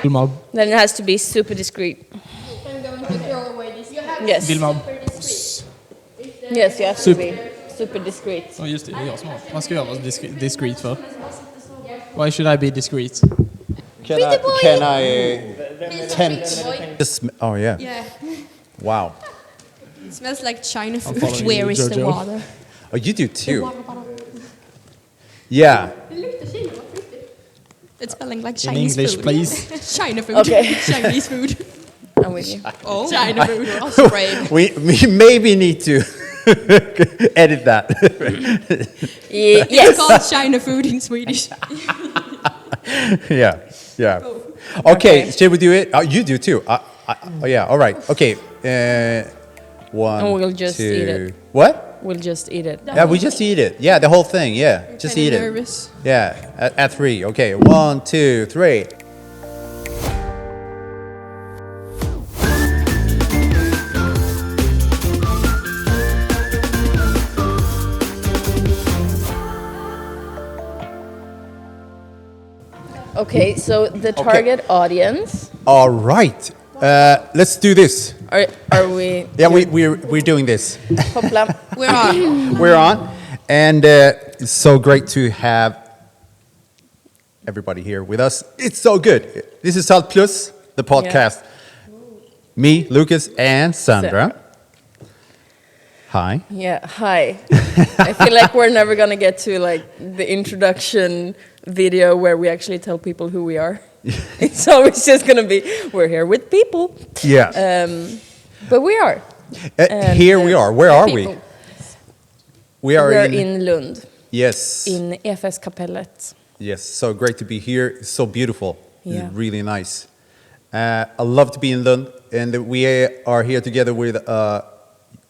Vilma. Then it has to be super discreet. I'm going to throw away this. Yes. Vilma. Yes, you have to be super discreet. Ja, just det. Det är jag som har. Man ska vara discreet för. Why should I be discreet? Can I tempt this? Oh yeah. Yeah. Wow. It smells like China food. following Where you, is the Jojo. water? Oh, you do too. Yeah. It's smelling like In Chinese English, food. please. China food. Okay. Chinese food. I'm with you. Oh, China food. You're all sprayed. We maybe need to edit that. It's Yes. called China food in Swedish. Yeah. Yeah. Okay. Okay. Should we do it? You do too. Oh yeah. All right. Okay. One. And we'll just two. eat it. What? We'll just eat it. Yeah, we just eat it. Yeah, the whole thing. Yeah, just Kinda eat it. nervous. Yeah, at 3. Okay, 1, 2, 3. Okay, so the target audience. All right. Let's do this. Are we? Yeah, we're doing this. Hoppla. We're on. We're on, and it's so great to have everybody here with us. It's so good. This is Saltplus, the podcast. Me, Lucas, and Sandra. Hi. Yeah. Hi. I feel like we're never gonna get to like the introduction video where we actually tell people who we are. It's always just gonna be we're here with people. Yeah. But we are. Here we are. Where are we? people. We're in Lund. Yes. In EFS-kapellet. Yes, so great to be here. It's so beautiful. Yeah. It's really nice. I love to be in Lund, and we are here together with a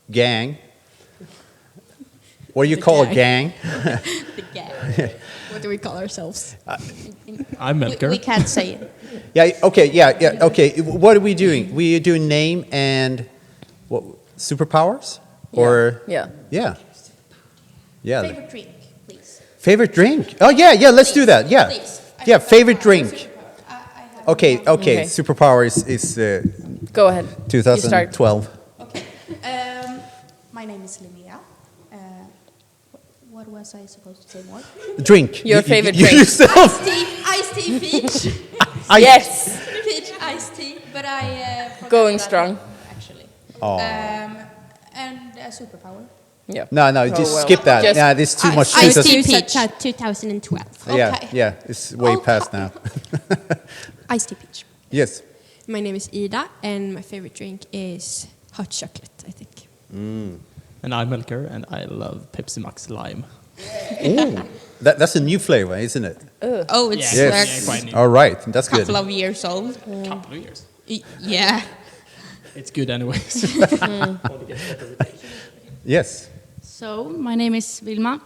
gang. What do you call a gang? The gang. What do we call ourselves? I'm Melker. We can't say it. Yeah. Okay. What are we doing? We are doing name and what? Superpowers? Or Yeah. yeah. Favorite drink, please. Favorite drink? Oh yeah. Let's do that. Yeah. Please. Yeah. Favorite drink. I have Okay. Okay. Superpower is Go ahead. You start. 2012. Okay. My name is Linnea. What was I supposed to say more? Drink. Your favorite drink. Yourself. Iced tea peach. Yes. Peach iced tea, but I forgot Going that strong. one, actually. Oh. And a superpower. Yeah. No, just well. skip that. Just- Yeah, this is too much. Iced Jesus. tea You peach. said 2012. Yeah, it's way past now. Iced tea peach. Yes. My name is Ida, and my favorite drink is hot chocolate, I think. And I'm Melker, and I love Pepsi Max Lime. Ooh, that's a new flavor, isn't it? Oh, it's Yeah, Yes. quite new. All right, that's a good. couple of years old. Couple of years. Yeah. It's good anyways. Yes. So, my name is Vilma,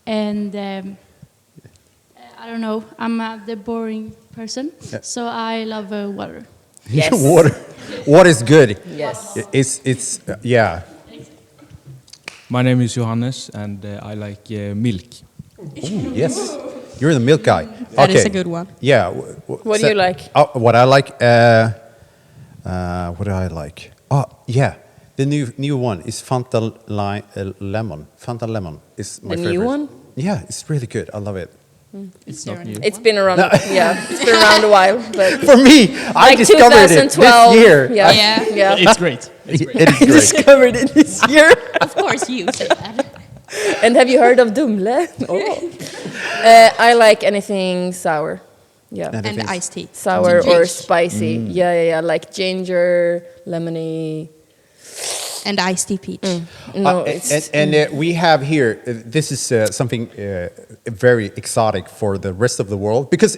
and I don't know, I'm the boring person, so I love water. Yes. Water is good. Yes. It's yeah. My name is Johannes, and I like milk. Ooh, yes. You're the milk guy. That is a good one. Yeah. What do you like? What I like. What do I like? Oh, yeah. The new one is Fanta lemon. Fanta lemon is my The favorite. new one? Yeah, it's really good. I love it. It's not new. It's been around. Yeah, it's been around a while, but For me, I like discovered it 2012. this year. Yeah. Yeah. It's great. It's great. It is great. Discovered it this year. Of course you say that. And have you heard of Dumle? Oh. I like anything sour. Yeah. And And things- iced tea. Sour or Ginger. spicy. Yeah. Like ginger, lemony. And iced tea peach. No, it's and we have here, this is something very exotic for the rest of the world, because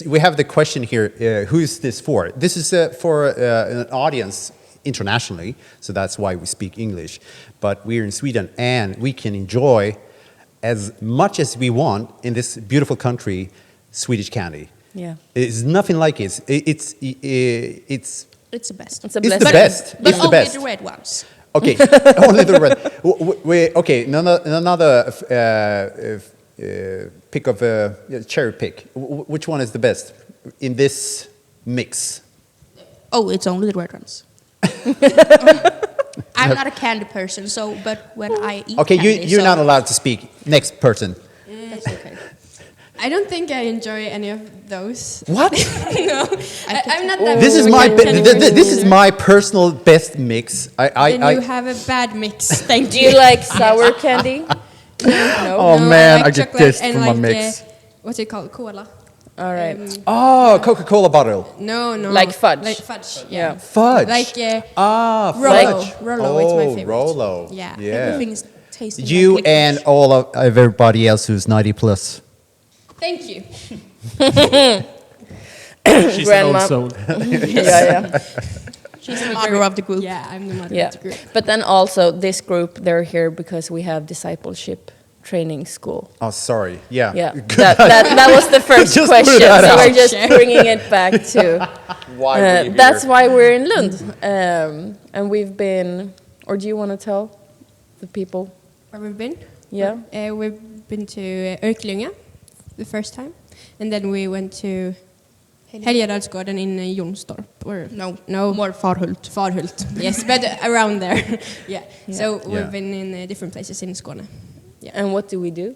we have the question here, who is this for? This is for an audience internationally, so that's why we speak English. But we're in Sweden, and we can enjoy as much as we want in this beautiful country, Swedish candy. Yeah. It's nothing like it. It's It's the best. It's a It's the blessing. best. But It's the only best. the red ones. Okay, only the red. Okay, another pick of cherry pick. Which one is the best? in this mix? Oh, it's only the red ones. I'm not a candy person, but when I eat Okay, candy, you're not allowed to speak. Next person. That's okay. I don't think I enjoy any of those. What? No, I'm not that. This is big my of a candy person this is either. my personal best mix. Then you have a bad mix. Thank Do you like sour candy? No. Oh No, man, like I get chocolate pissed and from my like, mix. What's it called? Cola. All right. Oh, Coca-Cola bottle. No. Like fudge. Like fudge. Yeah. Fudge. Like Fudge. Rollo is my favorite. Rollo. Yeah. Everything is tasting You like and licorice. all of everybody else who's 90 plus. Thank you. She's Grandma. an old soul. Yeah. She's the mother of the group. Yeah, I'm the mother Yeah. of the group. But then also this group, they're here because we have discipleship training school. Oh, sorry. Yeah. Yeah, that was the first Just put question. that So out. we're just bringing it back to. Why were you That's here? why we're in Lund, and we've been. Or do you want to tell the people? Where we've been? Yeah. We've been to Örkelljunga the first time, and then we went to Helgedadsgården in Jonstorp. Or no, More Farhult. Farhult. Yes, but around there. Yeah. So Yeah. we've been in different places in Skåne. And what do we do?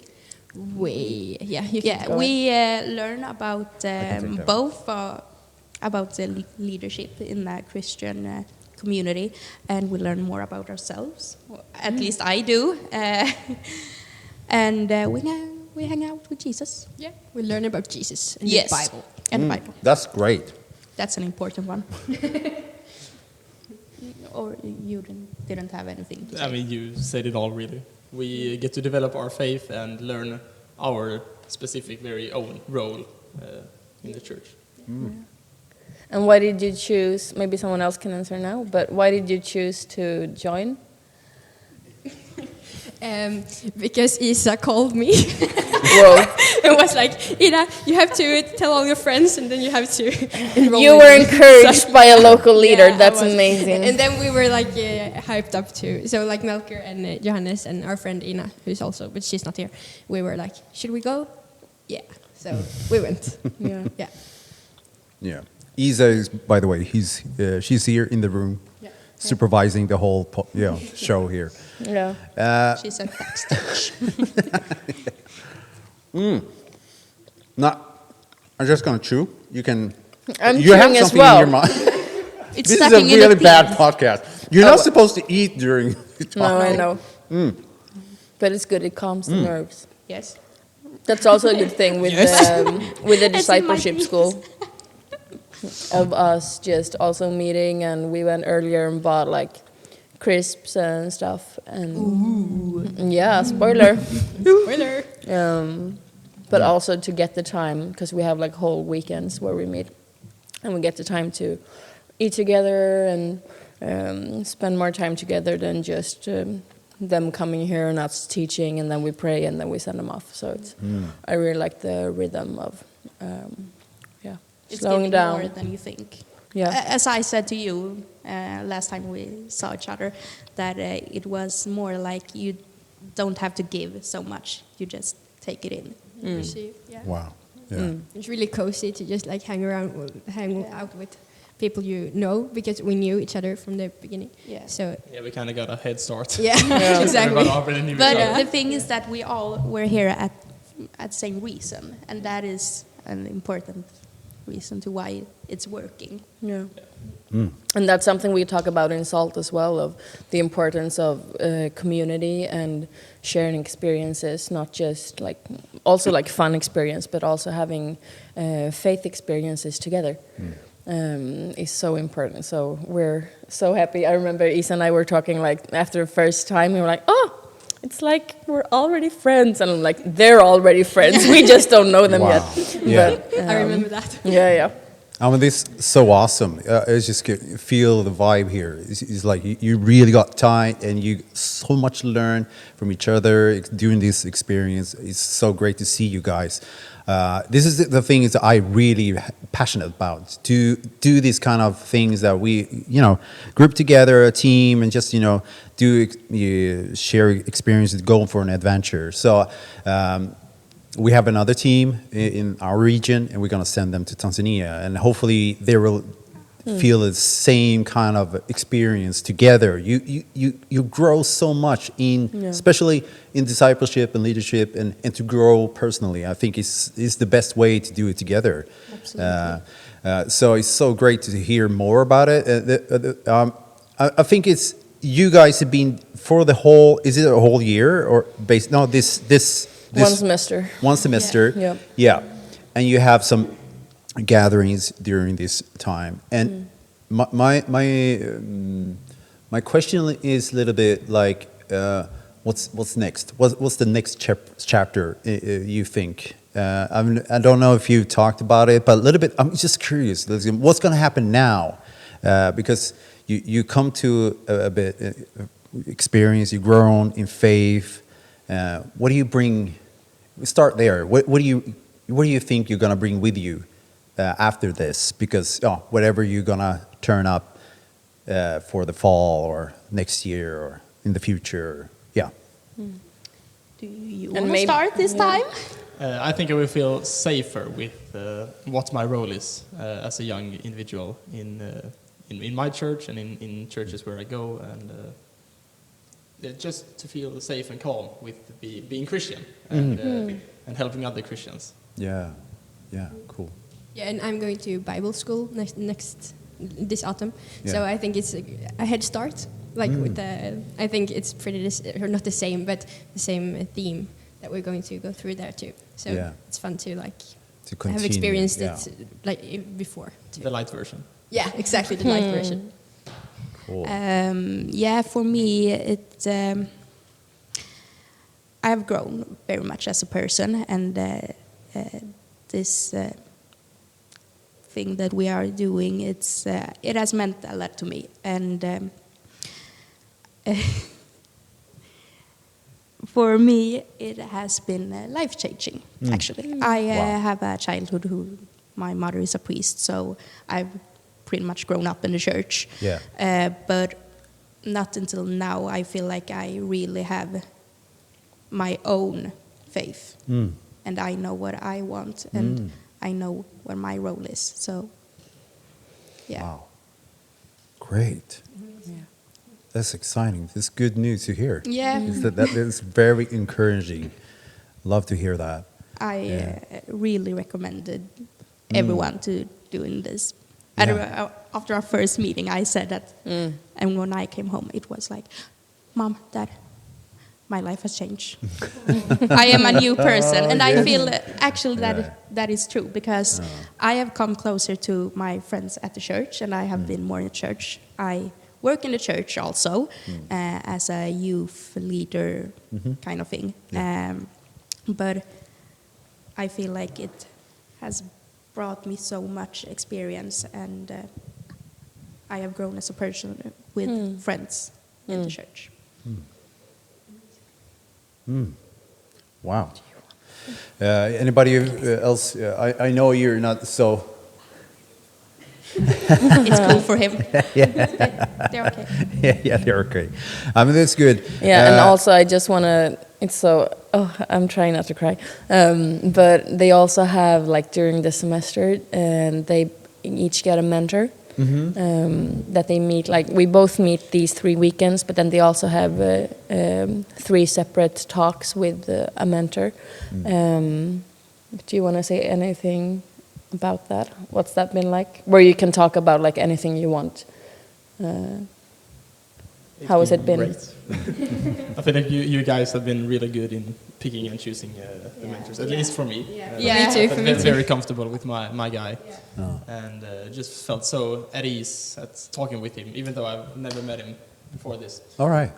You Yeah, can go we learn about take that. both about the leadership in the Christian community, and we learn more about ourselves. Well, at least I do, and we hang out with Jesus. Yeah, we learn about Jesus and Yes, the Bible. and the Bible. That's great. That's an important one. Or you didn't have anything to say? I mean, you said it all really. We get to develop our faith and learn our specific, very own role in the church. And why did you choose? Maybe someone else can answer now. But why did you choose to join? Because Isa called me. Whoa! It was like, Ida, you have to tell all your friends, and then you have to enroll. You in were it." encouraged by a local leader. Yeah, I That's was. amazing. And then we were like hyped up too. So like Melker and Johannes and our friend Ina, who's also, but she's not here. We were like, should we go? Yeah. So we went. Yeah. Yeah. Yeah. Isa is, by the way, she's here in the room, supervising the whole show here. Yeah. She said backstage. Now, I'm just gonna chew. You can. I'm you have chewing as something well. in your mind. It's This is a stuck in the really pig. bad podcast. You're not supposed to eat during the talk. No, I know. But it's good. It calms the nerves. Yes. That's also a good thing with the discipleship It's in my school of us just also meeting, and we went earlier and bought like crisps and stuff. And yeah, spoiler. Spoiler. But also to get the time, because we have like whole weekends where we meet, and we get the time to eat together and spend more time together than just them coming here and us teaching, and then we pray and then we send them off. So it's I really like the rhythm of It's slowing giving down. more than you think. Yeah. As I said to you last time we saw each other, that it was more like you don't have to give so much. You just take it in. Receive. Yeah. Wow. Yeah. It's really cozy to just like hang out with people you know, because we knew each other from the beginning. Yeah. So Yeah, we kind of got a head start. yeah, exactly. Everyone already knew But each other. the thing is that we all were here at same reason, and that is an important reason to why it's working. Yeah. And that's something we talk about in SALT as well, of the importance of community and sharing experiences, not just like, also like fun experience, but also having faith experiences together is so important. So we're so happy. I remember Isa and I were talking like after the first time, we were like, oh, it's like we're already friends. And I'm like, they're already friends. We just don't know them Wow. yet. Yeah. But, I remember that. Yeah. I mean, this is so awesome. It's just feel the vibe here. It's like you really got tight, and you so much to learn from each other during this experience. It's so great to see you guys. This is the things that I really passionate about. To do these kind of things that we, group together a team and just share experiences, go for an adventure. So we have another team in our region, and we're going to send them to Tanzania, and hopefully they will feel the same kind of experience together. You grow so much especially in discipleship and leadership, and to grow personally. I think is the best way to do it together. Absolutely. So it's so great to hear more about it. I think it's you guys have been for the whole. Is it a whole year or based? No, this One semester. One semester. Yeah. Yeah, and you have some gatherings during this time. And my question is a little bit like, what's next? What's the next chapter you think? I don't know if you talked about it, but a little bit. I'm just curious. What's going to happen now? Because you come to a bit experience. You've grown in faith. What do you bring? Start there. What do you think you're going to bring with you after this? Because whatever you're going to turn up for the fall or next year or in the future, Do you And want to maybe- start this time? I think I will feel safer with what my role is as a young individual in my church and in churches where I go, and just to feel safe and calm with being Christian and helping other Christians. Yeah, cool. Yeah, and I'm going to Bible school this autumn. Yeah. So I think it's a head start. Like with I think it's pretty or not the same, but the same theme that we're going to go through there too. So it's fun to To continue, have experienced yeah. it like before. Too. The light version. Yeah, exactly the light version. Cool. For me, I have grown very much as a person, and this thing that we are doing, it has meant a lot to me, and for me, it has been life-changing. Actually, I have a childhood who my mother is a priest, so I've pretty much grown up in the church. Yeah. But not until now I feel like I really have my own faith, and I know what I want, and I know what my role is. So, yeah. Wow. Great. That's exciting. That's good news to hear. Yeah. That is very encouraging. Love to hear that. I really recommended everyone to doing this. Yeah. After our first meeting, I said that, and when I came home, it was like, Mom, Dad, my life has changed. I am a new person, and I feel actually that is true, because I have come closer to my friends at the church, and I have been more in church. I work in the church also as a youth leader kind of thing. But I feel like it has brought me so much experience, and I have grown as a person with friends in the church. Wow. Anybody else? I know you're not so. It's cool for him. They're okay. Yeah, they're okay. I mean, that's good. Yeah, and also I just want to, it's so, I'm trying not to cry. But they also have, like, during the semester, and they each get a mentor that they meet. Like, we both meet these 3 weekends, but then they also have 3 separate talks with a mentor. Do you want to say anything about that? What's that been like? Where you can talk about, like, anything you want. How has it been? Great. I feel like you guys have been really good in picking and choosing the mentors, at least for me. Yeah, me too. I For me felt too. very comfortable with my guy, and just felt so at ease at talking with him, even though I've never met him before this. All right.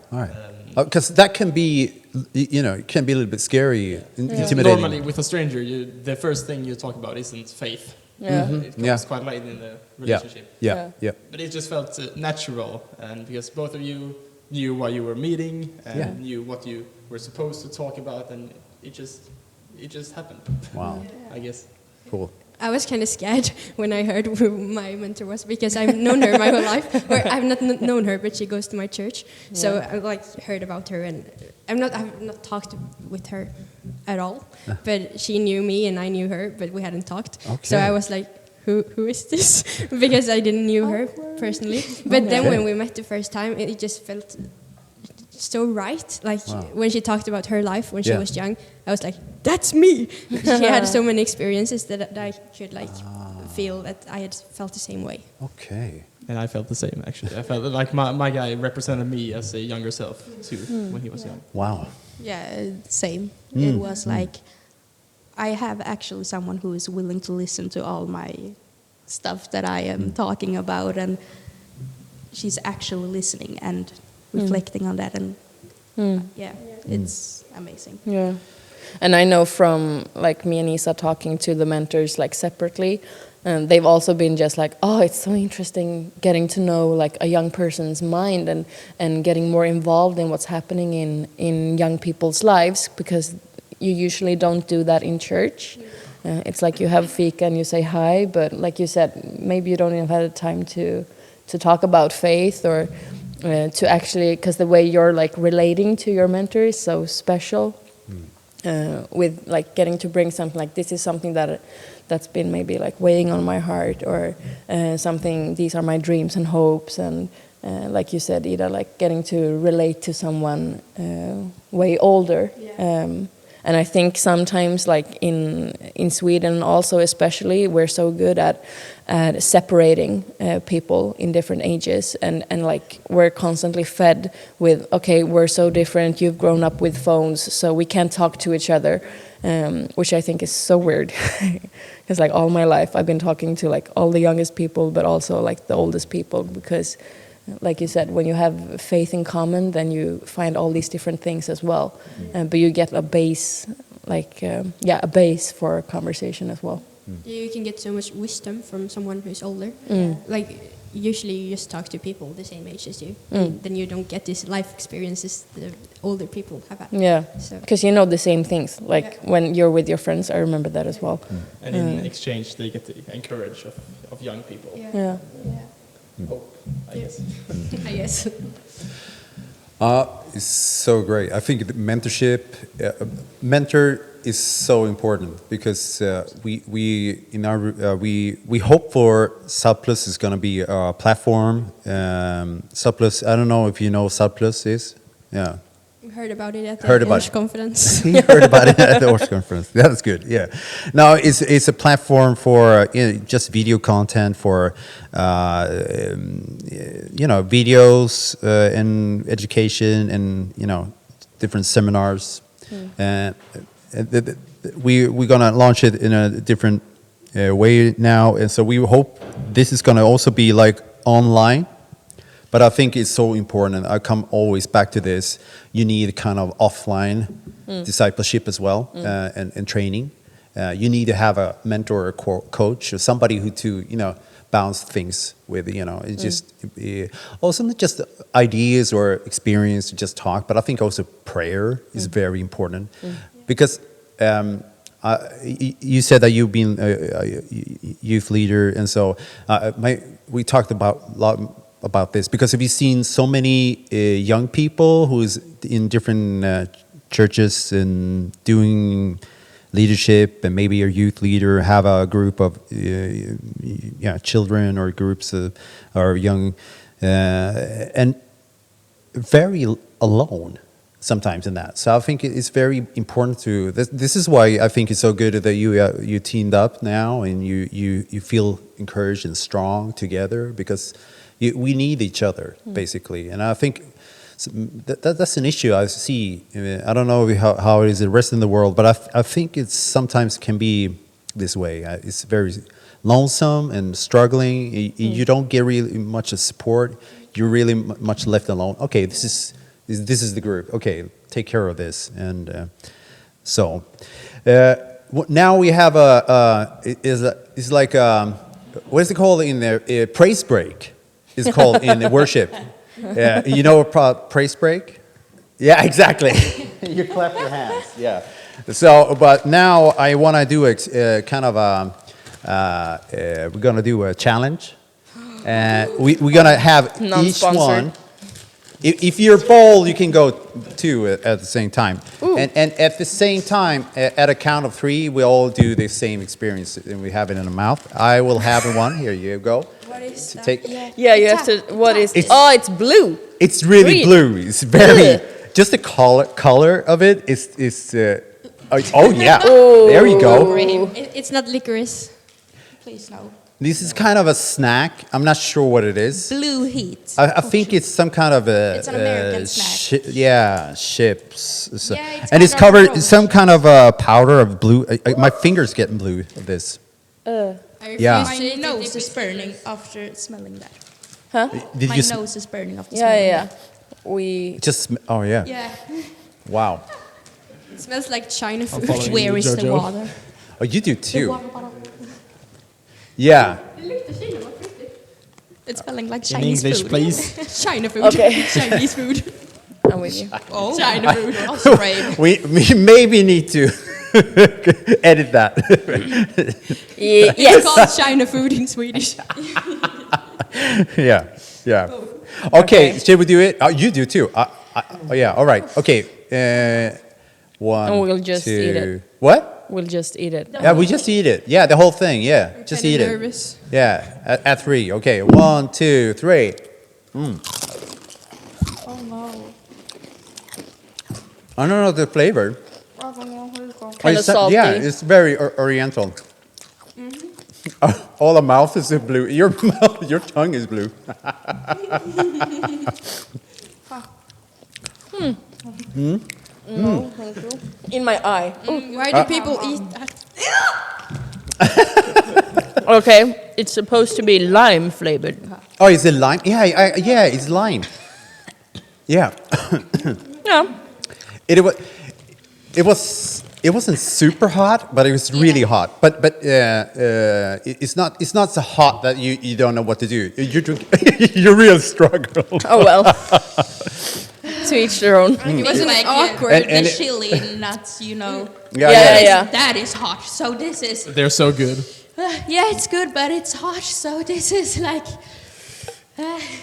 Because that can be, it can be a little bit scary, intimidating. Normally, with a stranger, the first thing you talk about isn't faith. Yeah. It comes quite late in the relationship. Yeah. But it just felt natural, and because both of you knew why you were meeting and knew what you were supposed to talk about, and it just happened. Wow. I guess. Cool. I was kind of scared when I heard who my mentor was, because I've known her my whole life. Or I've not known her, but she goes to my church. So I like heard about her, and I've not talked with her at all. But she knew me and I knew her, but we hadn't talked. Okay. So I was like, who is this? Because I didn't knew her personally. But then when we met the first time, it just felt so right. Like when she talked about her life when she was young, I was like, that's me. She had so many experiences that I could like feel that I had felt the same way. Okay. And I felt the same, actually. I felt like my guy represented me as a younger self, too, when he was young. Wow. Yeah, same. It was like I have actually someone who is willing to listen to all my stuff that I am talking about, and she's actually listening and reflecting on that, and it's amazing. Yeah. And I know from like me and Isa talking to the mentors like separately, and they've also been just like, oh, it's so interesting getting to know like a young person's mind and getting more involved in what's happening in young people's lives, because you usually don't do that in church. It's like you have fika and you say hi, but like you said, maybe you don't even have the time to talk about faith or to actually, because the way you're like relating to your mentor is so special. With like getting to bring something like this is something that's been maybe like weighing on my heart, or something, these are my dreams and hopes, and like you said, Ida, like getting to relate to someone way older. And I think sometimes like in Sweden also especially, we're so good at separating people in different ages, and like we're constantly fed with, okay, we're so different, you've grown up with phones, so we can't talk to each other, which I think is so weird. Because like all my life I've been talking to like all the youngest people, but also like the oldest people, because like you said, when you have faith in common, then you find all these different things as well. But you get a base, like, a base for conversation as well. You can get so much wisdom from someone who's older. Like, usually you just talk to people the same age as you. Then you don't get these life experiences the older people have had. Yeah, So. because you know the same things. Like when you're with your friends, I remember that as well. And in exchange, they get the encourage of young people. Yeah. Hope, I guess. I guess. It's so great. I think the mentorship, mentor is so important, because we hope for Saltplus is going to be a platform. Saltplus, I don't know if you know what Saltplus is. Yeah. Heard about it at the Heard about Orange it. conference. You heard about it at the Orange conference. That's good. Yeah. No, it's a platform for just video content for videos and education and different seminars. We're gonna launch it in a different way now, and so we hope this is gonna also be like online. But I think it's so important. I come always back to this. You need kind of offline discipleship as well, and training. You need to have a mentor or coach or somebody who to bounce things with. It's just also not just ideas or experience to just talk, but I think also prayer is very important, because you said that you've been a youth leader, and so we talked about this, because have you seen so many young people who is in different churches and doing leadership, and maybe a youth leader, have a group of children or groups or young, and very alone sometimes in that. So I think it's very important to. This is why I think it's so good that you teamed up now, and you feel encouraged and strong together, because we need each other, basically. And I think that's an issue I see. I don't know how it is the rest of the world, but I think it sometimes can be this way. It's very lonesome and struggling. You don't get really much support. You're really much left alone. Okay, this is the group. Okay, take care of this. And so now we have it's like what is it called in there? A praise break. Is called in worship. Yeah, praise break? Yeah, exactly. You clap your hands. Yeah. So, but now I want to do a kind of we're gonna do a challenge. We're gonna have each Non-sponsored. one. If you're bold, you can go two at the same time. And at the same time, at a count of three, we all do the same experience, and we have it in the mouth. I will have one. Here you go. What is To that? take- Yeah, you have to. What is? It's- Oh, it's blue. It's really Green. blue. It's very Ugh. just the color of it is. Oh yeah, there you go. It's not licorice. Please no. This is kind of a snack. I'm not sure what it is. Blue heat. I think it's some kind of a. It's an American snack. Chips. So- Yeah, it's and it's kind of covered gross. some kind of powder of blue. My fingers getting blue of this. I Yeah. refuse to My eat nose it. is burning after smelling that. Huh? Did My you? nose is burning after Yeah, smelling yeah. that. We. Just. Oh yeah. Yeah. Wow. It smells like China food. following you, Where is the Jojo. water? Oh, you do The too. water bottle. Yeah. It's smelling like In Chinese English, food. please. China food. Okay. Chinese food. I'm with you. Oh, China food. I was afraid. We maybe need to edit that. It's Yes. called China food in Swedish. Yeah. Yeah. Okay. Okay. Should we do it? You do too. Oh yeah. All right. Okay. One. And we'll just eat it. What? We'll just eat it. Yeah, we just eat it. Yeah, the whole thing. Yeah, just Kinda eat it. nervous. Yeah, at three. Okay, 1, 2, 3. Oh no. I don't know the flavor. Kinda It's- salty. Yeah, it's very oriental. All the mouth is blue. Your mouth, your tongue is blue. In my eye. Why do people eat that? Okay, it's supposed to be lime flavored. Oh, is it lime? Yeah, yeah, it's lime. Yeah. Yeah. It wasn't super hot, but it was really hot. But it's not so hot that you don't know what to do. You drink, you real struggle. Oh well. To each their own. It wasn't Like, awkward. And the it- chili nuts, you know. Yeah. That is hot. So this is, They're so good. yeah, it's good, but it's hot. So this is like, It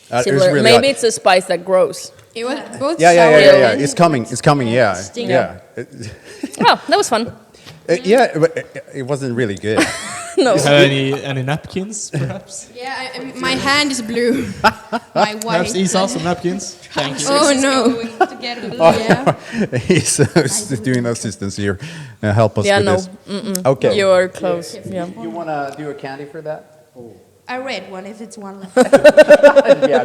was Similar. really Maybe hot. it's a spice that grows. It was both Yeah. sour and It's coming. Yeah, Sting. yeah. Oh, that was fun. Yeah, but it wasn't really good. No. Have any napkins, perhaps? Yeah, my hand is blue. my Perhaps wife. Isa some napkins? Thank you. Oh no. Going to get blue. Yeah. He's doing assistance here. Help us Yeah, with no. this. Okay. You're close. Yeah. You want to do a candy for that? A red one if it's one left. Yeah,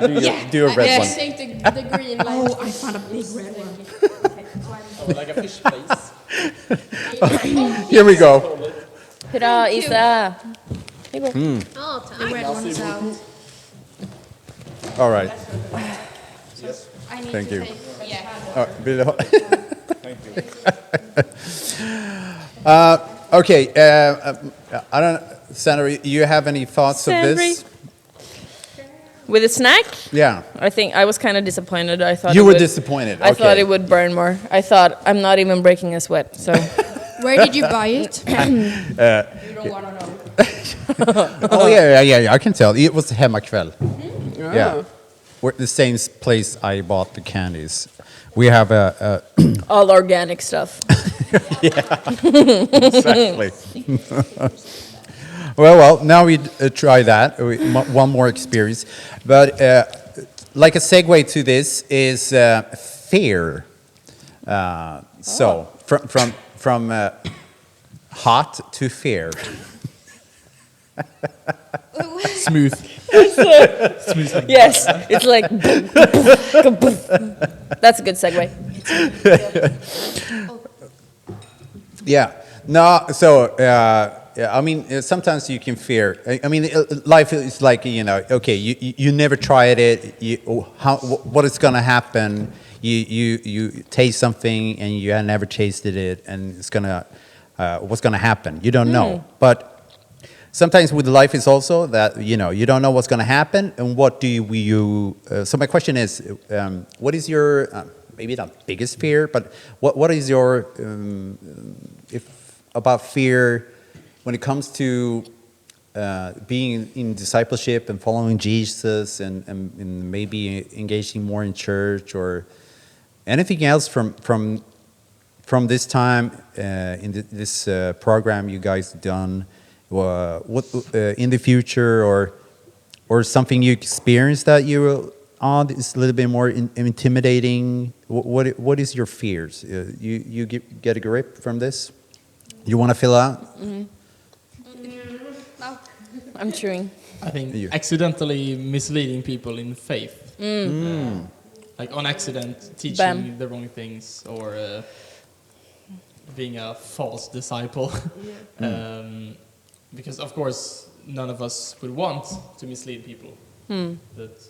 do a red Yeah, one. take the green light. Oh, I found a big red one. Like a fish place. Here we go. Hurra, Isa. Here you go. The red one's out. All right. I need Thank to you. take, yeah. Vill du ha- Okay. I don't. Sandra, you have any thoughts of this? With a snack, Yeah. I think I was kind of disappointed. I thought You it were would- disappointed. I thought okay. it would burn more. I thought I'm not even breaking a sweat. So Where did you buy it? You don't want to know. Oh yeah. I can tell. It was Hemmakväll. Yeah. We're the same place I bought the candies. We have a all organic stuff. exactly. well. Now we try that. One more experience, but like a segue to this is fair. So from hot to fair. Smooth. Yes, it's like that's a good segue. Yeah. No. So. I mean, sometimes you can fear. I mean, life is like Okay, you never tried it. What is gonna happen? You taste something and you have never tasted it, and it's gonna. What's gonna happen? You don't know. But sometimes with life is also that you don't know what's gonna happen, and what do you? So my question is, what is your maybe not biggest fear, but what is your if about fear? when it comes to being in discipleship and following Jesus and maybe engaging more in church or anything else from this time in this program you guys done, what in the future or something you experienced that you is a little bit more intimidating? What is your fears? You get a grip from this? You want to fill out? Mm-hmm. No. I'm chewing. I think accidentally misleading people in faith. Like on accident, teaching the wrong things or being a false disciple. Because, of course, none of us would want to mislead people. But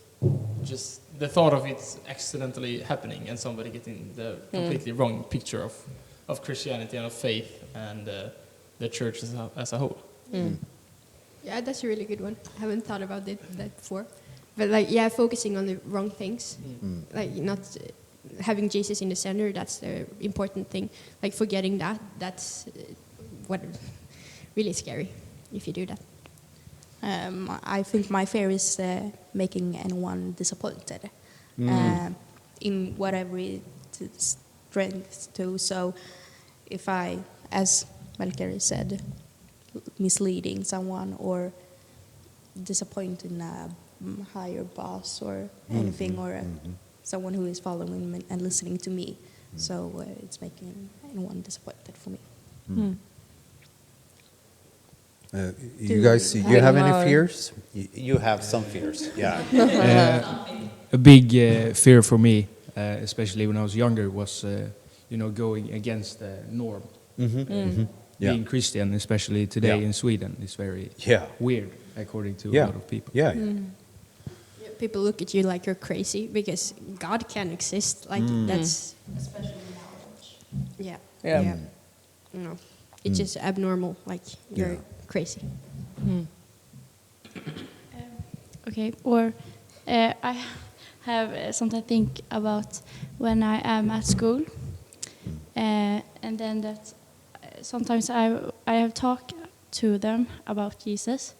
just the thought of it accidentally happening and somebody getting the completely wrong picture of Christianity and of faith and the church as a whole. Yeah, that's a really good one. I haven't thought about that before. But like, yeah, focusing on the wrong things. Like not having Jesus in the center, that's the important thing. Like forgetting that's what really scary if you do that. I think my fear is making anyone disappointed in whatever it strengths to. So if I, as Melker said, misleading someone or disappointing a higher boss or anything, or someone who is following me and listening to me. So it's making anyone disappointed for me. You guys, you have any fears? You have some fears, yeah. A big fear for me, especially when I was younger, was going against the norm. Being Christian, especially today in Sweden, is very weird, according to a lot of people. People look at you like you're crazy because God can exist. Like that's Especially knowledge. No, it's just abnormal. Like you're crazy. Okay, or I have something to think about when I am at school, and then that sometimes I have talked to them about Jesus,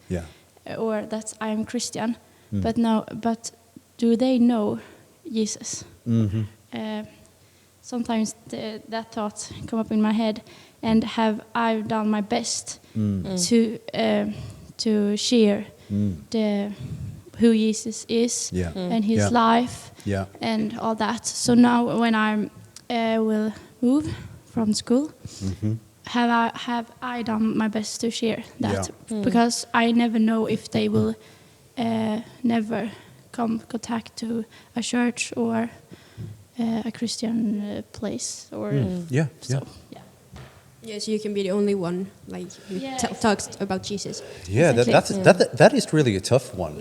or that I am Christian, but do they know Jesus? Sometimes that thought come up in my head, and have I done my best to share who Jesus is and his life and all that. So now when I will move from school, have I done my best to share that? Because I never know if they will never come contact to a church or a Christian place or so. Yes, you can be the only one like who talks about Jesus. Yeah, that is really a tough one.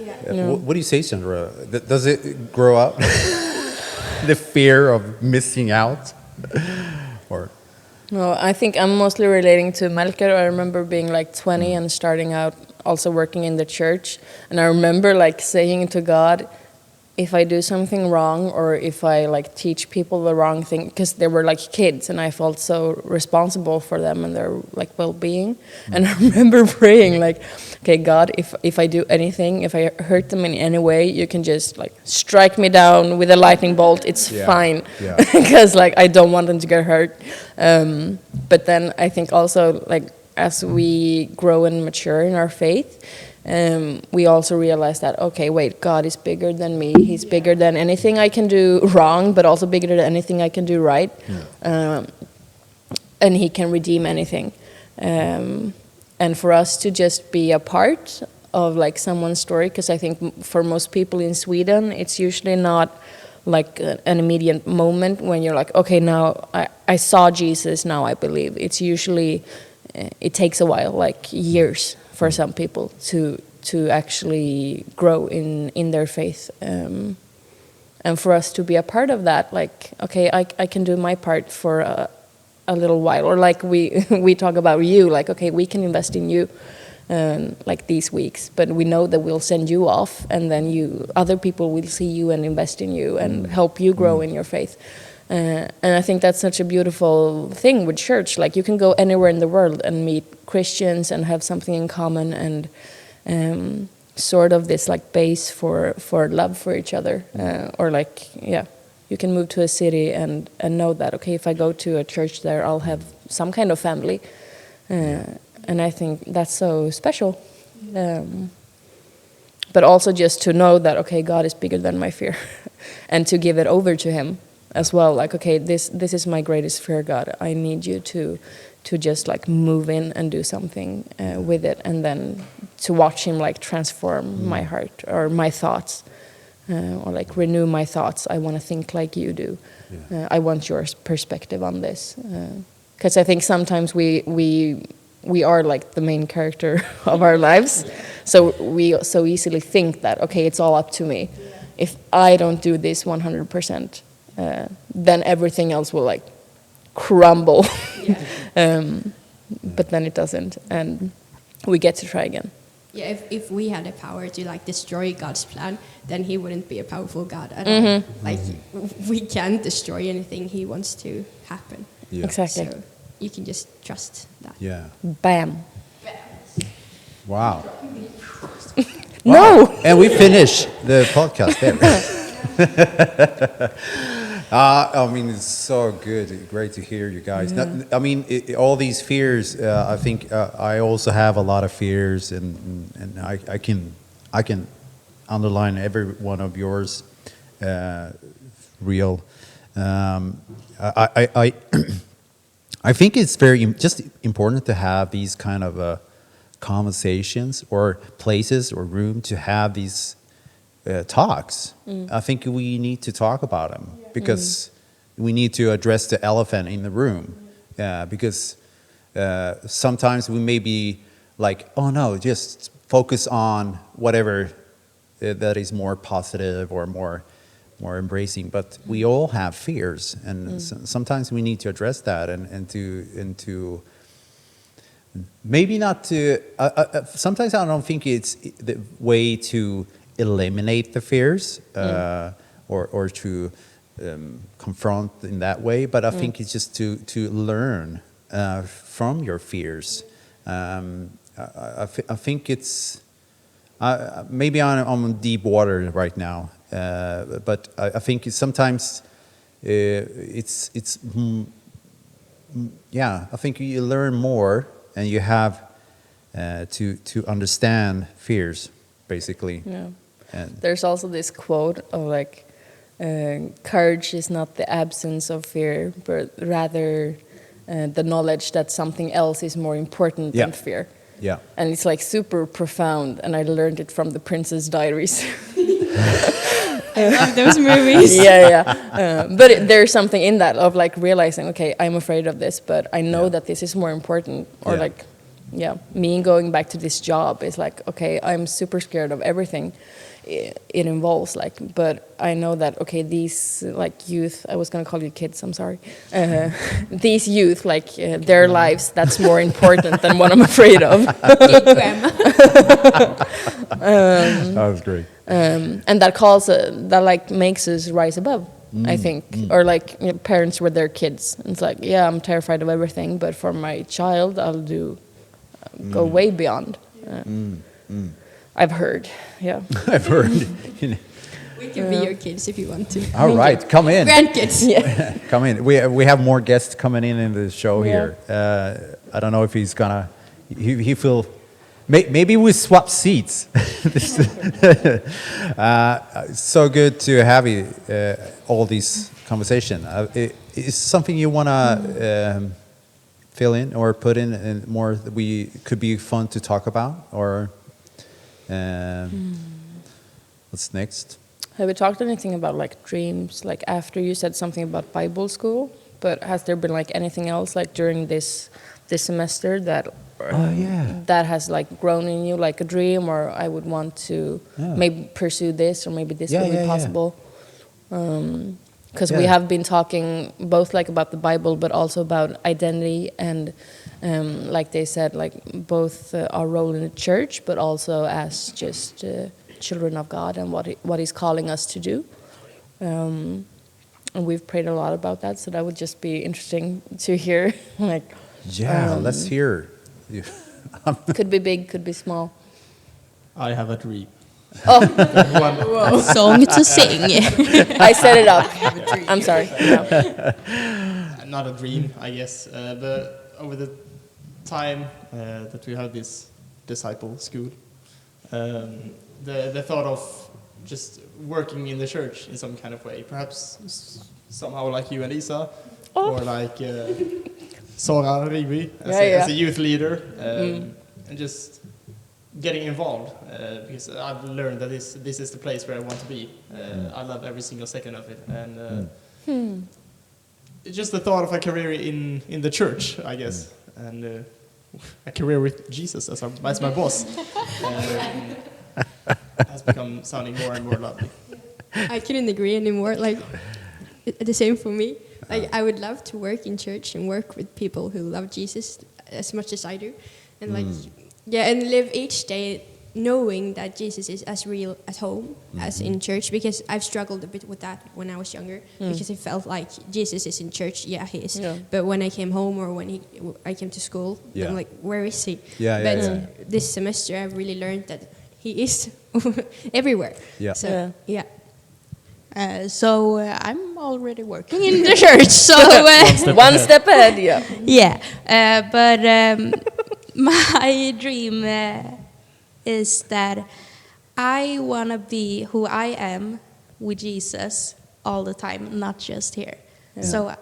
What do you say, Sandra? Does it grow up? The fear of missing out, or? No, I think I'm mostly relating to Melker. I remember being like 20 and starting out also working in the church, and I remember like saying to God, if I do something wrong or if I like teach people the wrong thing, because they were like kids and I felt so responsible for them and their like well-being. And I remember praying like, okay, God, if I do anything, if I hurt them in any way, you can just like strike me down with a lightning bolt. It's fine, because like I don't want them to get hurt. But then I think also like as we grow and mature in our faith, we also realize that, okay, wait, God is bigger than me. He's bigger than anything I can do wrong, but also bigger than anything I can do right. And he can redeem anything. And for us to just be a part of like someone's story, because I think for most people in Sweden, it's usually not like an immediate moment when you're like, okay, now I saw Jesus, now I believe. It's usually, it takes a while, like years for some people to actually grow in their faith, and for us to be a part of that, like, okay, I can do my part for a little while, or like we talk about you, like, okay, we can invest in you, like these weeks, but we know that we'll send you off, and then other people will see you and invest in you and help you grow in your faith. And I think that's such a beautiful thing with church. Like you can go anywhere in the world and meet Christians and have something in common, and sort of this like base for love for each other. Or like, yeah, you can move to a city and know that, okay, if I go to a church there, I'll have some kind of family. And I think that's so special. But also just to know that, okay, God is bigger than my fear. And to give it over to him as well. Like, okay, this is my greatest fear, God. I need you to just like move in and do something with it. And then to watch him like transform my heart or my thoughts. Or like renew my thoughts. I want to think like you do. I want your perspective on this. Because I think sometimes we are like the main character of our lives. So we so easily think that, okay, it's all up to me. If I don't do this 100%, then everything else will like crumble. But then it doesn't, and we get to try again. Yeah, if we had the power to like destroy God's plan, then he wouldn't be a powerful God at all. Like we can't destroy anything he wants to happen. Exactly. So you can just trust that. Bam. Wow. No. And we finish the podcast there. I mean, it's so good. Great to hear you guys. I mean, all these fears. I think I also have a lot of fears, and I can underline every one of yours. Real. I think it's very just important to have these kind of conversations or places or room to have these talks. I think we need to talk about them because we need to address the elephant in the room. Because sometimes we may be like, oh no, just focus on whatever that is more positive or more embracing. But we all have fears, and sometimes we need to address that and to maybe not to. Sometimes I don't think it's the way to eliminate the fears or to confront in that way, but I think it's just to learn from your fears. I think it's maybe I'm on deep water right now, but I think sometimes it's I think you learn more and you have to understand fears basically. And there's also this quote of like, courage is not the absence of fear, but rather the knowledge that something else is more important than fear. Yeah. And it's like super profound, and I learned it from the Princess Diaries. I love those movies. But there's something in that of like realizing, okay, I'm afraid of this, but I know that this is more important. Or like, me going back to this job is like, okay, I'm super scared of everything it involves, like, but I know that, okay, these like youth, I was gonna call you kids, I'm sorry, these youth, like their lives, that's more important than what I'm afraid of. That was great. And that calls that like makes us rise above, I think. Or like, you know, parents with their kids, it's like, yeah, I'm terrified of everything, but for my child I'll do go way beyond. I've heard, I've heard. We can be your kids if you want to. All right, come in. Grandkids. Come in. We have more guests coming in the show here. I don't know if he's gonna. He feel. Maybe we swap seats. So good to have you. All these conversation. Is something you wanna fill in or put in and more that we could be fun to talk about or. What's next? Have we talked anything about like dreams? Like after you said something about Bible school, but has there been like anything else like during this semester that that has like grown in you, like a dream, or I would want to maybe pursue this, or maybe this would be possible? Because we have been talking both like about the Bible, but also about identity and. Like they said, like both our role in the church, but also as just children of God and what He's calling us to do. and we've prayed a lot about that. So that would just be interesting to hear. Like, let's hear. could be big, could be small. I have a dream. Oh, A song to sing. I set it up. I'm sorry. No. Not a dream, I guess. But over the time that we have this disciple school, the thought of just working in the church in some kind of way, perhaps somehow like you and Isa, or like Sandra Rigby as a youth leader, and just getting involved, because I've learned that this is the place where I want to be. I love every single second of it, and it's just the thought of a career in the church, I guess, and a career with Jesus as my boss has become sounding more and more lovely. I couldn't agree anymore. Like, the same for me. Like, I would love to work in church and work with people who love Jesus as much as I do, and like, and live each day knowing that Jesus is as real at home as in church, because I've struggled a bit with that when I was younger, because it felt like Jesus is in church, he is, but when I came home or when I came to school, I'm like, where is he? But this semester I've really learned that he is everywhere. So I'm already working in the church. So one step ahead. But my dream is that I want to be who I am with Jesus all the time, not just here. So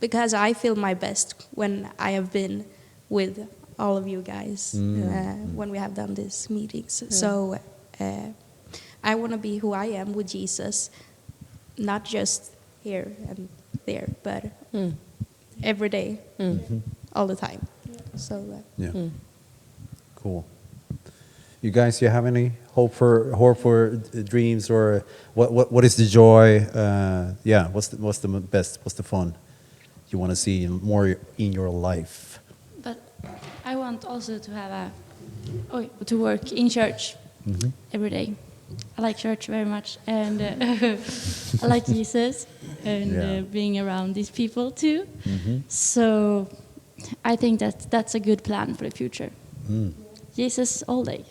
because I feel my best when I have been with all of you guys when we have done these meetings. So I want to be who I am with Jesus, not just here and there, but every day, all the time. So cool. You guys, you have any hope for dreams, or what is the joy? What's the best? What's the fun you want to see more in your life? But I want also to have to work in church every day. I like church very much, and I like Jesus, and being around these people too. So I think that's a good plan for the future. Jesus all day.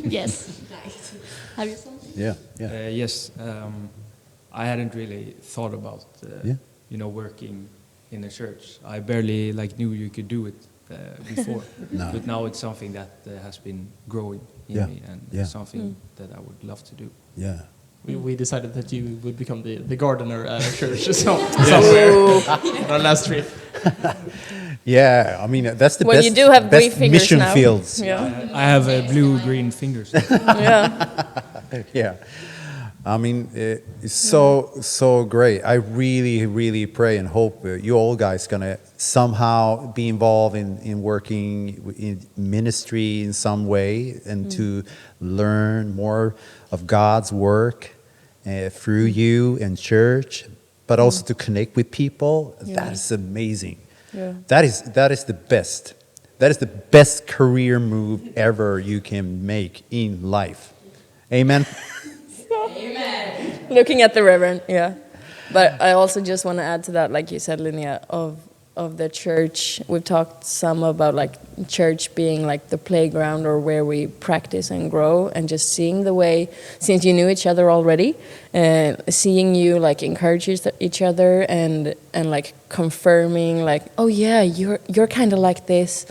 Yes. Have you something? Yes. I hadn't really thought about working in a church. I barely knew you could do it before, but now it's something that has been growing in me, and something that I would love to do. We decided that you would become the gardener at a church somewhere on our last trip. I mean, that's the when best, you do have best fingers mission now. fields. I have blue-green fingers. I mean, it's so great. I really, really pray and hope you all guys gonna somehow be involved in working in ministry in some way, and to learn more of God's work through you and church, but also to connect with people. That is amazing. That is the best. That is the best career move ever you can make in life. Amen. Amen. Looking at the Reverend, But I also just want to add to that, like you said, Linnea, of the church. We've talked some about church being the playground, or where we practice and grow, and just seeing the way, since you knew each other already, seeing you encourage each other, and confirming oh yeah, you're kind of like this,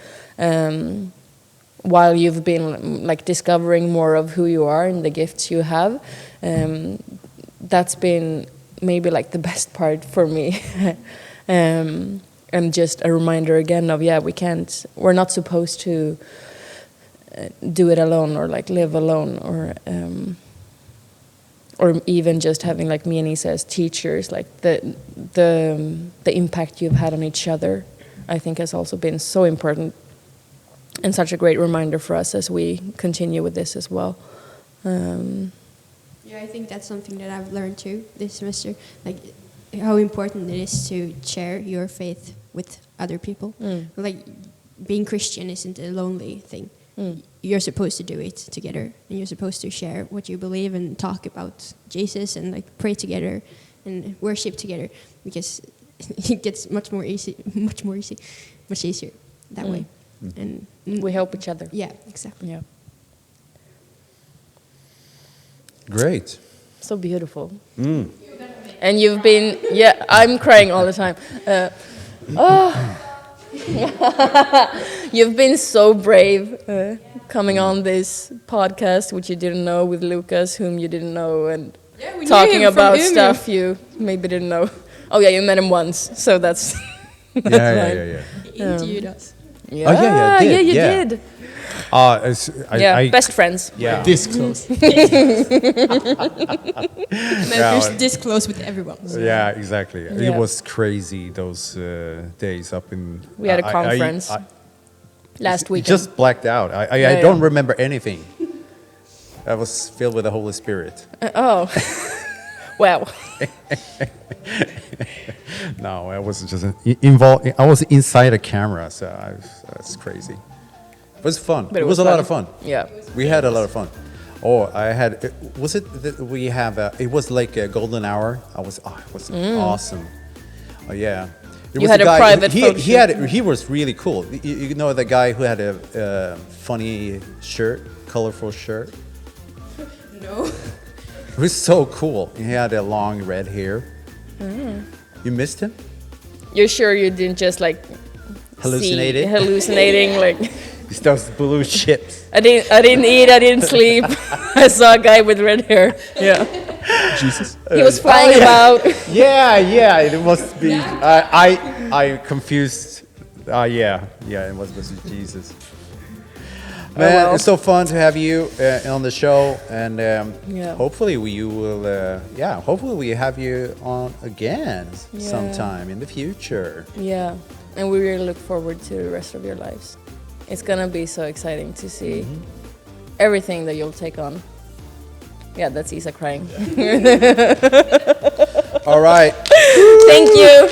while you've been discovering more of who you are and the gifts you have. That's been maybe the best part for me. And just a reminder again of we're not supposed to do it alone, or live alone, or even just having me and Isa as teachers, the impact you've had on each other, I think has also been so important, and such a great reminder for us as we continue with this as well. I think that's something that I've learned too this semester, how important it is to share your faith with other people. Being Christian isn't a lonely thing. You're supposed to do it together, and you're supposed to share what you believe and talk about Jesus, and pray together, and worship together, because it gets much easier that way. And We help each other. yeah, exactly. Yeah. Great. So beautiful. And you've been, I'm crying all the time. You've been so brave coming on this podcast, which you didn't know, with Lucas, whom you didn't know, and We talking knew him from about Umeå. stuff you maybe didn't know. Oh yeah, you met him once, so that's Yeah, fine. yeah. He interviewed us. Yeah, Oh, yeah, I did, you yeah. did. Best friends. Yeah. This close. We're this close with everyone. Yeah, exactly. Yeah. It was crazy those days up in. We had a conference last week. Just blacked out. I don't remember anything. I was filled with the Holy Spirit. Wow. No, I was just involved. I was inside a camera, so that's crazy. It was fun. But it was a lot of fun. Yeah. We had a lot of fun. Oh, I had. Was it that we have? It was like a golden hour. It was awesome. Oh yeah. There You was had a guy, private photo shoot. He was really cool. You know the guy who had a funny shirt, colorful shirt. No. It was so cool. He had a long red hair. You missed him? You're sure you didn't just like Hallucinated? hallucinating like It's those blue chips. I didn't eat, I didn't sleep. I saw a guy with red hair. Yeah. Jesus. He was flying about. Yeah. It must be. I confused. Yeah. It was Jesus. Man, well. it's so fun to have you on the show, and Yeah. hopefully we will. Hopefully we have you on again sometime in the future. Yeah. And we really look forward to the rest of your lives. It's gonna be so exciting to see everything that you'll take on. Yeah, that's Isa crying. All right. Thank you.